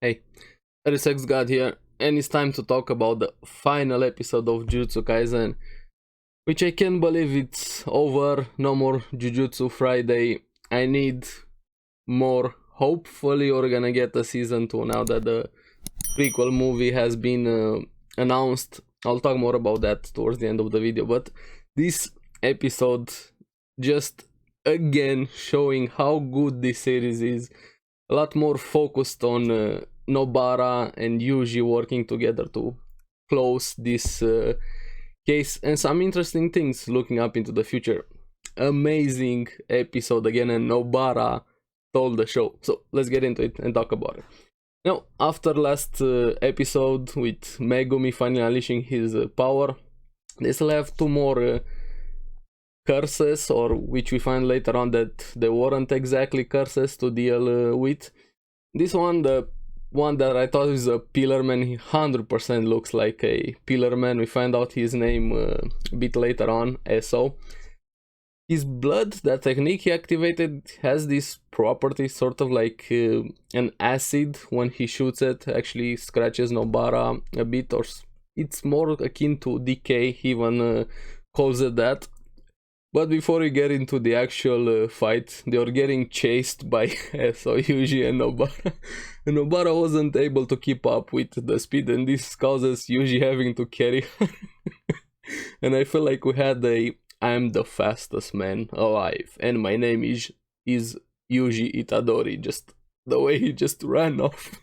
Hey, ARESxGOD here, and it's time to talk about the final episode of Jujutsu Kaisen, which I can't believe it's over. No more Jujutsu Friday. I need more. Hopefully, we're gonna get a season 2 now that the prequel movie has been announced. I'll talk more about that towards the end of the video, but this episode just again showing how good this series is. A lot more focused on Nobara and Yuji working together to close this case, and some interesting things looking up into the future. Amazing episode again, and Nobara told the show. So let's get into it and talk about it. Now, after last episode with Megumi finally unleashing his power, they still have two more curses, or which we find later on that they weren't exactly curses to deal with. This one, the one that I thought was a pillar man, he 100% looks like a pillar man. We find out his name a bit later on, SO. His blood, that technique he activated, has this property, sort of like an acid. When he shoots it, actually scratches Nobara a bit, or it's more akin to decay. He even calls it that. But before we get into the actual fight, they are getting chased by SO, Yuji and Nobara. And Nobara wasn't able to keep up with the speed, and this causes Yuji having to carry her. And I feel like we had a I'm the fastest man alive, and my name is Yuji Itadori. Just the way he just ran off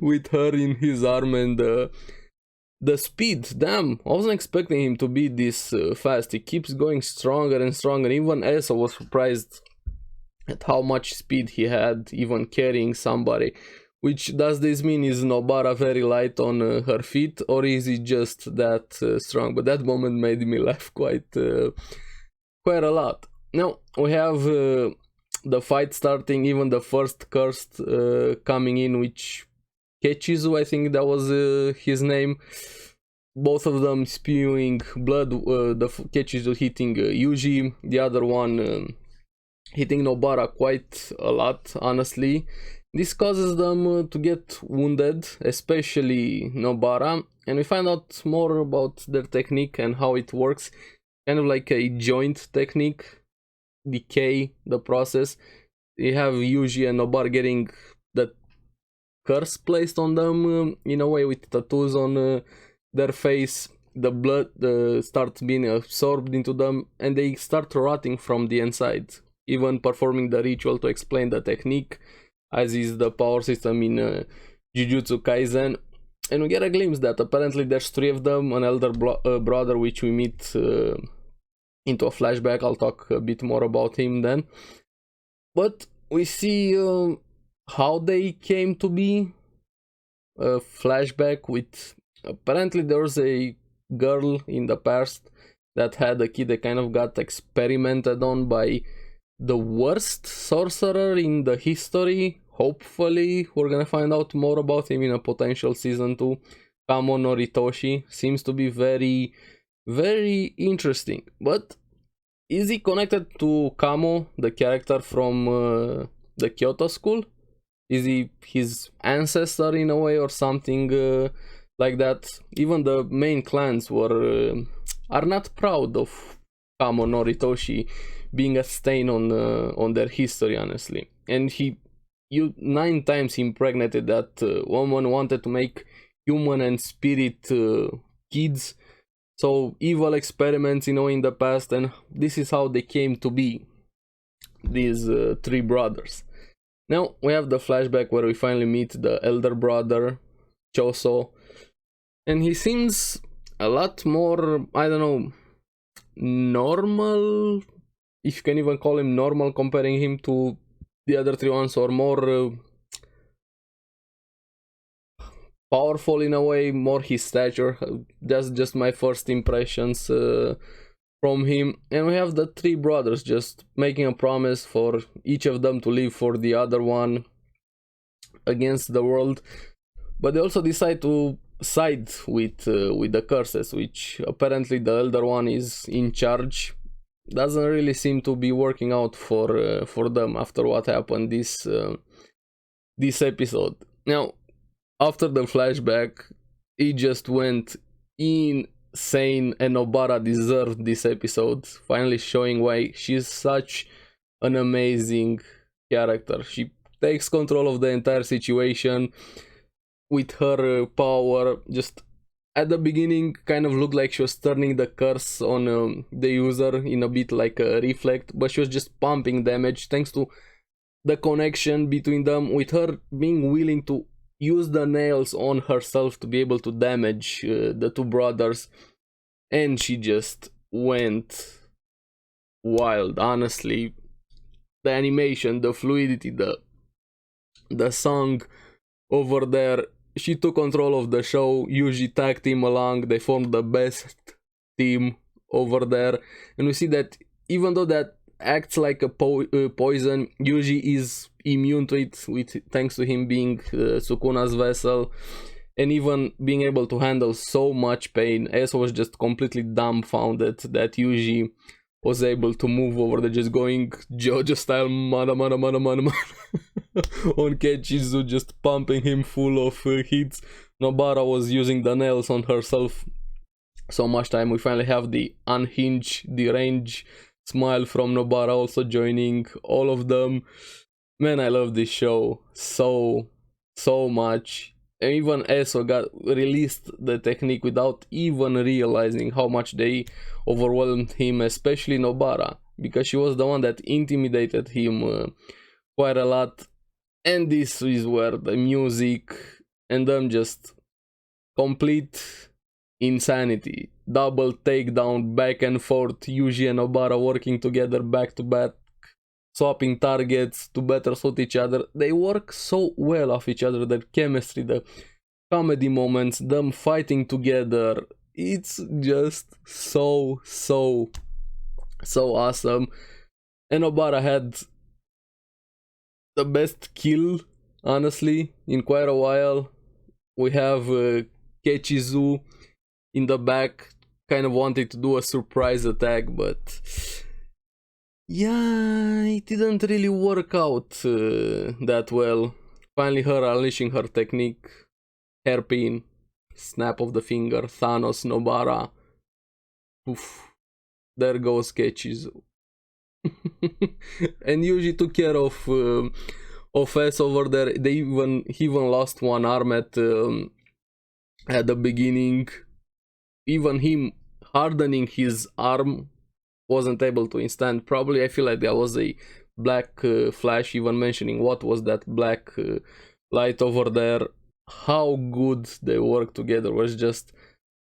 with her in his arm, and the speed, damn, I wasn't expecting him to be this fast. He keeps going stronger and stronger. Even Esa was surprised at how much speed he had, even carrying somebody. Which, does this mean is Nobara very light on her feet, or is he just that strong? But that moment made me laugh quite a lot. Now, we have the fight starting, even the first cursed coming in, which Kechizu, I think that was his name. Both of them spewing blood. The Kechizu hitting Yuji, the other one hitting Nobara quite a lot, honestly. This causes them to get wounded, especially Nobara, and we find out more about their technique and how it works. Kind of like a joint technique, decay the process. You have Yuji and Nobara getting the curse placed on them in a way, with tattoos on their face. The blood starts being absorbed into them, and they start rotting from the inside. Even performing the ritual to explain the technique, as is the power system in Jujutsu Kaisen. And we get a glimpse that apparently there's three of them, an elder brother which we meet into a flashback. I'll talk a bit more about him then. But we see how they came to be. A flashback with, apparently there was a girl in the past that had a kid that kind of got experimented on by the worst sorcerer in the history. Hopefully we're gonna find out more about him in a potential season 2. Kamo Noritoshi seems to be very, very interesting. But is he connected to Kamo, the character from the Kyoto school? Is he his ancestor in a way, or something like that? Even the main clans are not proud of Kamo Noritoshi being a stain on their history, honestly. And he 9 times impregnated that woman, wanted to make human and spirit kids. So evil experiments, in the past, and this is how they came to be, these 3 brothers. Now we have the flashback where we finally meet the elder brother, Choso, and he seems a lot more, I don't know, normal, if you can even call him normal, comparing him to the other 3 ones, or more powerful in a way, more his stature. That's just my first impressions from him. And we have the 3 brothers just making a promise for each of them to live for the other one against the world. But they also decide to side with the curses, which apparently the elder one is in charge. Doesn't really seem to be working out for them after what happened this episode. Now, after the flashback, it just went insane, and Nobara deserved this episode, finally showing why she's such an amazing character. She takes control of the entire situation with her power. Just at the beginning, kind of looked like she was turning the curse on the user in a bit like a reflect, but she was just pumping damage thanks to the connection between them, with her being willing to use the nails on herself to be able to damage the two brothers. And she just went wild, honestly. The animation, the fluidity, the song over there, she took control of the show. Yuji tagged him along, they formed the best team over there. And we see that even though that acts like a poison, Yuji is immune to it, thanks to him being Sukuna's vessel, and even being able to handle so much pain. Eso was just completely dumbfounded that Yuji was able to move over there, just going JoJo style mana on Kechizu, just pumping him full of hits. Nobara was using the nails on herself so much time. We finally have the unhinged, deranged smile from Nobara also joining all of them. Man, I love this show so much. And even Eso got released the technique without even realizing how much they overwhelmed him, especially Nobara, because she was the one that intimidated him quite a lot. And this is where the music and them just complete insanity. Double takedown, back and forth, Yuji and Nobara working together back to back, swapping targets to better suit each other. They work so well off each other, their chemistry, the comedy moments, them fighting together. It's just so awesome. And Nobara had the best kill, honestly, in quite a while. We have Kechizu in the back, kind of wanted to do a surprise attack, but yeah, it didn't really work out that well. Finally, her unleashing her technique, hairpin, snap of the finger, Thanos, Nobara. Oof, there goes Kechizu. And Yuji took care of S over there. He even lost one arm at the beginning. Even him hardening his arm wasn't able to instant. Probably I feel like there was a black flash, even mentioning what was that black light over there. How good they work together was just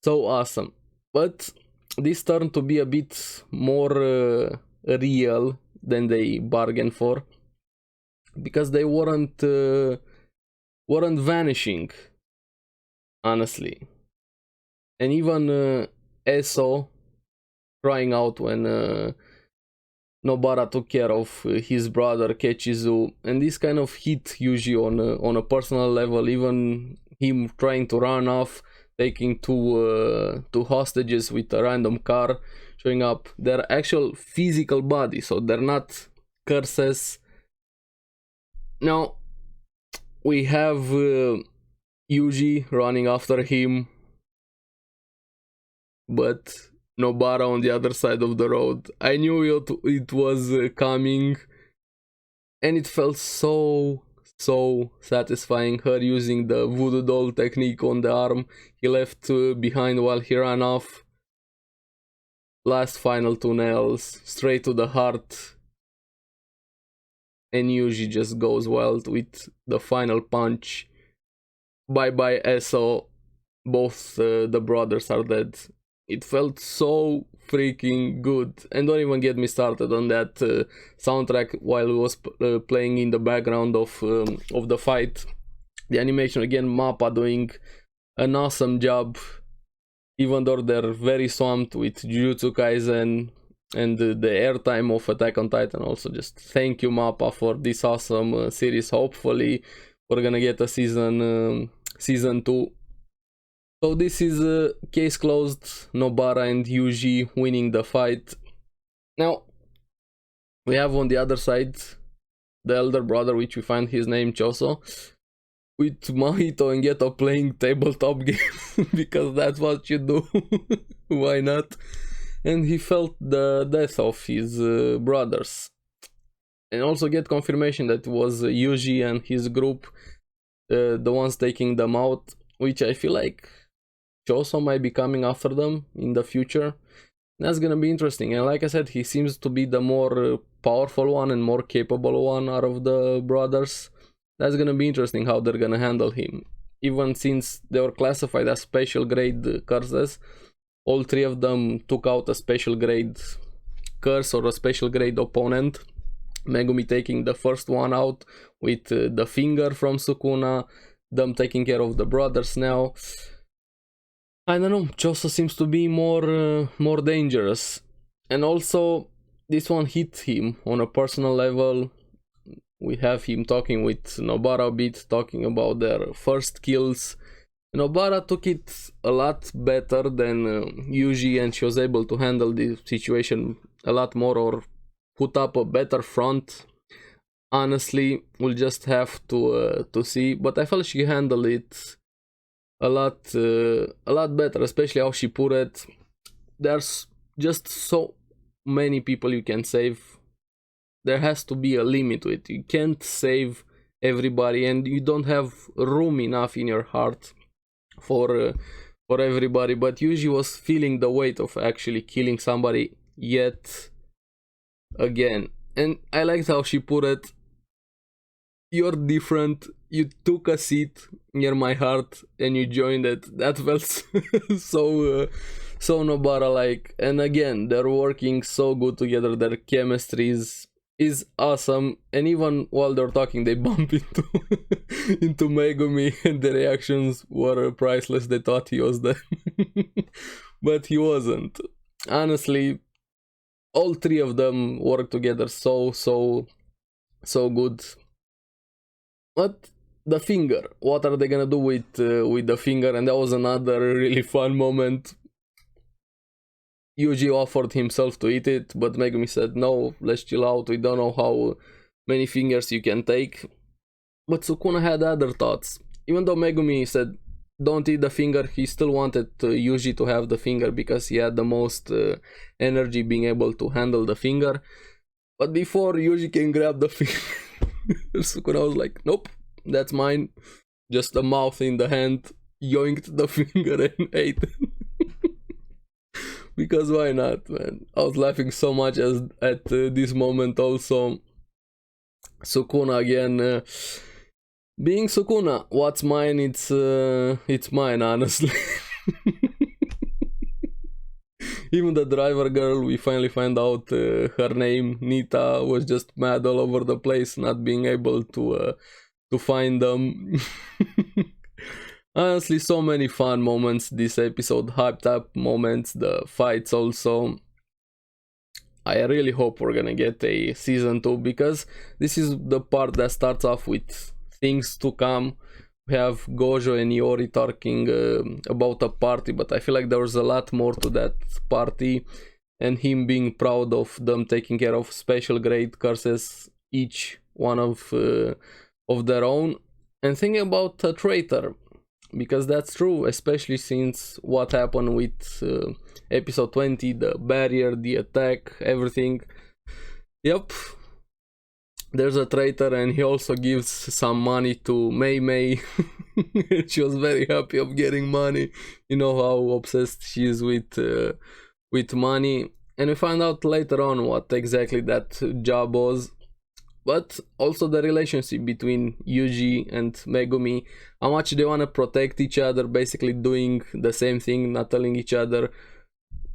so awesome. But this turned to be a bit more real than they bargained for, because they weren't vanishing, honestly. And even Eso crying out when Nobara took care of his brother Kechizu, and this kind of hit Yuji on a personal level. Even him trying to run off, taking two hostages with a random car, showing up their actual physical body, so they're not curses. Now we have Yuji running after him, but Nobara on the other side of the road. I knew it was coming, and it felt so satisfying. Her using the voodoo doll technique on the arm he left behind while he ran off. Last final two nails straight to the heart, and Yuji just goes wild with the final punch. Bye bye Eso. Both the brothers are dead. It felt so freaking good. And don't even get me started on that soundtrack while it was playing in the background of the fight. The animation, again, Mappa doing an awesome job, even though they're very swamped with Jujutsu Kaisen and the airtime of Attack on Titan. Also, just thank you, Mappa, for this awesome series. Hopefully we're gonna get a season 2. So this is case closed. Nobara and Yuji winning the fight. Now we have on the other side the elder brother, which we find his name Choso. with Mahito and Geto playing tabletop games because that's what you do. Why not? And he felt the death of his brothers. And also get confirmation that it was Yuji and his group, the ones taking them out, which I feel like Choso might be coming after them in the future. That's gonna be interesting. And like I said, he seems to be the more powerful one and more capable one out of the brothers. That's gonna be interesting how they're gonna handle him. Even since they were classified as special grade curses, all three of them took out a special grade curse or a special grade opponent. Megumi taking the first one out with the finger from Sukuna, them taking care of the brothers now. I don't know, Choso seems to be more dangerous. And also, this one hit him on a personal level. We have him talking with Nobara a bit, talking about their first kills. Nobara took it a lot better than Yuji, and she was able to handle the situation a lot more, or put up a better front. Honestly, we'll just have to see, but I felt she handled it a lot better, especially how she put it. There's just so many people you can save. There has to be a limit to it. You can't save everybody, and you don't have room enough in your heart for everybody. But Yuji was feeling the weight of actually killing somebody yet again. And I liked how she put it. You're different. You took a seat near my heart and you joined it. That felt so Nobara like. And again, they're working so good together. Their chemistry is awesome. And even while they're talking, they bump into into Megumi, and the reactions were priceless. They thought he was dead, but he wasn't. Honestly, all three of them work together so good. But the finger, what are they gonna do with the finger? And that was another really fun moment. Yuji offered himself to eat it, but Megumi said no, let's chill out, we don't know how many fingers you can take. But Sukuna had other thoughts. Even though Megumi said don't eat the finger, he still wanted Yuji to have the finger because he had the most energy being able to handle the finger. But before Yuji can grab the finger, Sukuna was like, nope, that's mine. Just a mouth in the hand, yoinked the finger and ate it. Because why not, man? I was laughing so much at this moment also. Sukuna again, being Sukuna, what's mine, it's mine, honestly. Even the driver girl, we finally find out her name, Nita, was just mad all over the place, not being able to find them. Honestly, so many fun moments this episode, hyped up moments, the fights also. I really hope we're gonna get a season 2, because this is the part that starts off with things to come. We have Gojo and Iori talking about a party, but I feel like there was a lot more to that party, and him being proud of them taking care of special grade curses, each one of their own, and thinking about a traitor, because that's true, especially since what happened with episode 20, the barrier, the attack, everything. Yep. There's a traitor, and he also gives some money to Mei Mei. She was very happy of getting money. You know how obsessed she is with money. And we find out later on what exactly that job was. But also the relationship between Yuji and Megumi. How much they want to protect each other, basically doing the same thing, not telling each other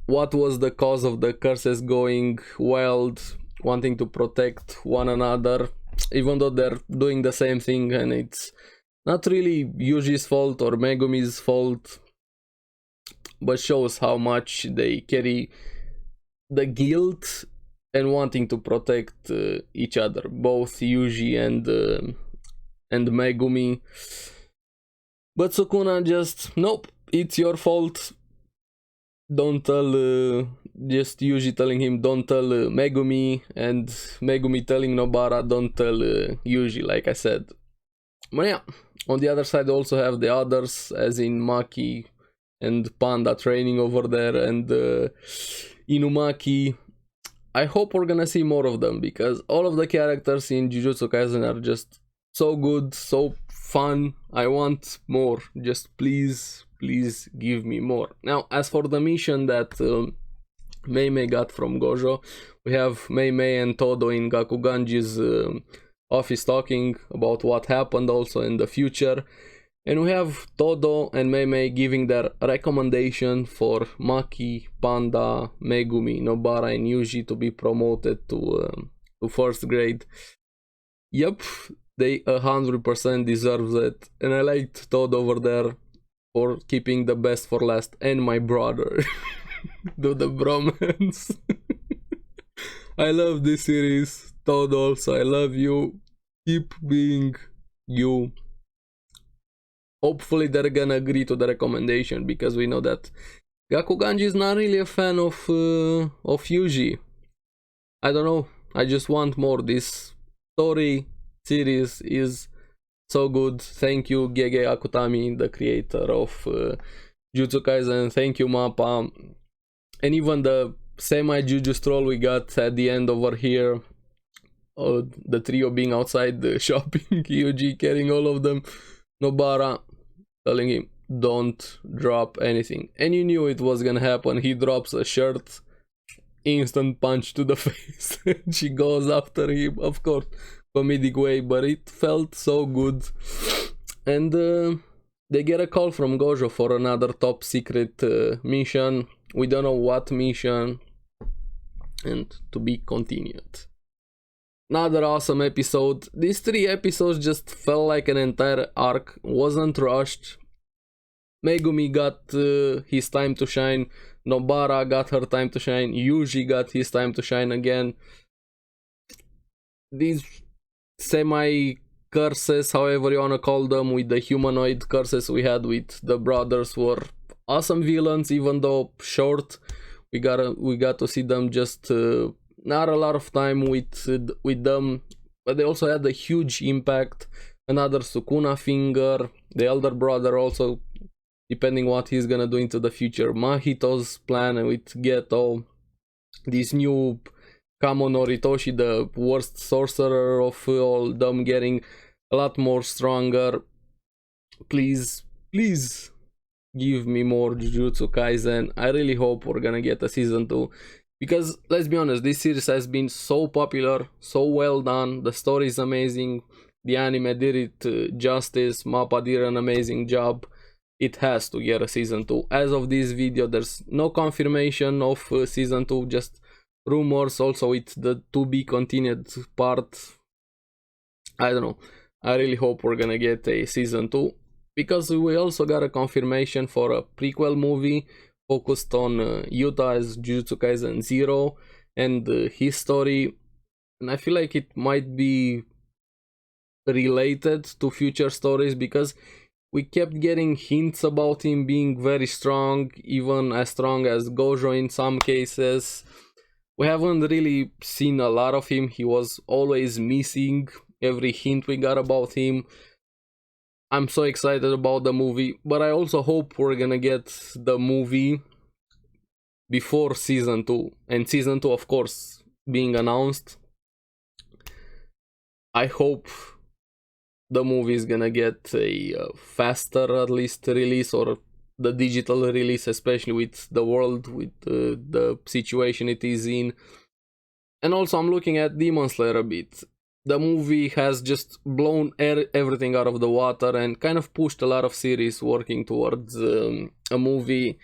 what was the cause of the curses going wild, wanting to protect one another, even though they're doing the same thing, and it's not really Yuji's fault or Megumi's fault, but shows how much they carry the guilt and wanting to protect each other, both Yuji and Megumi. But Sukuna just, nope, it's your fault. Don't tell, just Yuji telling him don't tell Megumi, and Megumi telling Nobara don't tell Yuji, like I said. But yeah, on the other side, also have the others, as in Maki and Panda training over there, and Inumaki. I hope we're gonna see more of them, because all of the characters in Jujutsu Kaisen are just so good, so fun. I want more. Just please, please give me more. Now, as for the mission that Mei Mei got from Gojo, we have Mei Mei and Todo in Gakuganji's office talking about what happened also in the future. And we have Todo and Mei Mei giving their recommendation for Maki, Panda, Megumi, Nobara and Yuji to be promoted to first grade. Yep, they 100% deserve it. And I liked Todo over there for keeping the best for last. And my brother. Do the bromance. I love this series. Todo also, I love you. Keep being you. Hopefully they're gonna agree to the recommendation, because we know that Gakuganji is not really a fan of Yuji. I don't know, I just want more. This story series is so good. Thank you Gege Akutami, the creator of Jujutsu Kaisen. Thank you Mappa. And even the semi-Juju stroll we got at the end over here. The trio being outside the shopping, Yuji carrying all of them, Nobara telling him, don't drop anything. And you knew it was gonna happen. He drops a shirt, instant punch to the face. She goes after him, of course, comedic way, but it felt so good. And they get a call from Gojo for another top secret mission. We don't know what mission, and to be continued. Another awesome episode. These 3 episodes just felt like an entire arc, wasn't rushed. Megumi got his time to shine, Nobara got her time to shine, Yuji got his time to shine again. These semi-curses, however you wanna call them, with the humanoid curses we had with the brothers, were awesome villains, even though short. We got to see them just not a lot of time with them, but they also had a huge impact. Another Sukuna finger, the elder brother also, depending what he's gonna do into the future. Mahito's plan with Geto, this new Kamo Noritoshi, the worst sorcerer of all them, getting a lot more stronger. Please, please give me more Jujutsu Kaisen. I really hope we're gonna get a season 2. Because, let's be honest, this series has been so popular, so well done, the story is amazing, the anime did it justice, Mappa did an amazing job. It has to get a season 2. As of this video, there's no confirmation of season 2, just rumors. Also with the to be continued part, I don't know, I really hope we're gonna get a season 2. Because we also got a confirmation for a prequel movie focused on Yuta as Jujutsu Kaisen 0 and his story, and I feel like it might be related to future stories, because we kept getting hints about him being very strong, even as strong as Gojo in some cases. We haven't really seen a lot of him. He was always missing every hint we got about him. I'm so excited about the movie, but I also hope we're gonna get the movie before season 2, and season 2 of course being announced. I hope the movie is gonna get a faster at least release, or the digital release, especially with the world, with the situation it is in. And also I'm looking at Demon Slayer a bit. The movie has just blown everything out of the water and kind of pushed a lot of series working towards a movie.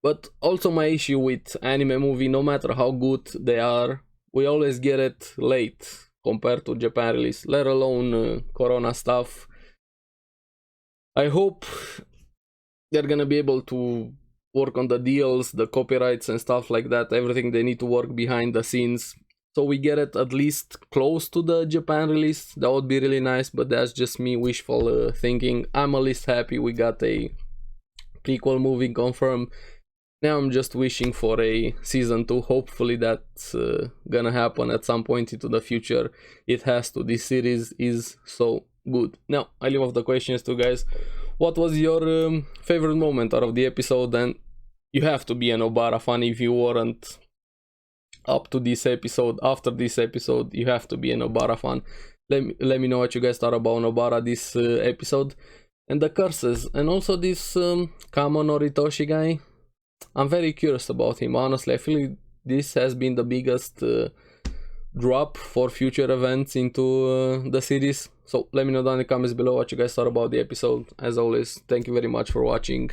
But also my issue with anime movie, no matter how good they are, we always get it late compared to Japan release, let alone Corona stuff. I hope they're gonna be able to work on the deals, the copyrights and stuff like that, everything they need to work behind the scenes, so we get it at least close to the Japan release. That would be really nice, but that's just me wishful thinking. I'm at least happy we got a prequel movie confirmed. Now I'm just wishing for a season 2. Hopefully that's gonna happen at some point into the future. It has to. This series is so good. Now I leave off the questions to guys. What was your favorite moment out of the episode? And you have to be a Nobara fan if you weren't up to this episode. After this episode, you have to be a Nobara fan. Let me know what you guys thought about Nobara this episode. And the curses, and also this Kamo Noritoshi guy. I'm very curious about him, honestly. I feel this has been the biggest drop for future events into the series. So let me know down in the comments below what you guys thought about the episode. As always, thank you very much for watching.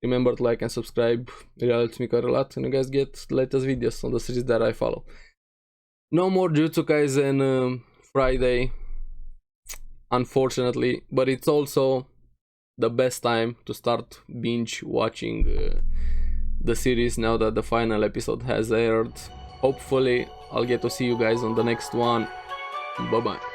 Remember to like and subscribe, it helps me quite a lot, and you guys get the latest videos on the series that I follow. No more Jujutsu Kaisen Friday, unfortunately, but it's also the best time to start binge watching the series now that the final episode has aired. Hopefully I'll get to see you guys on the next one. Bye bye.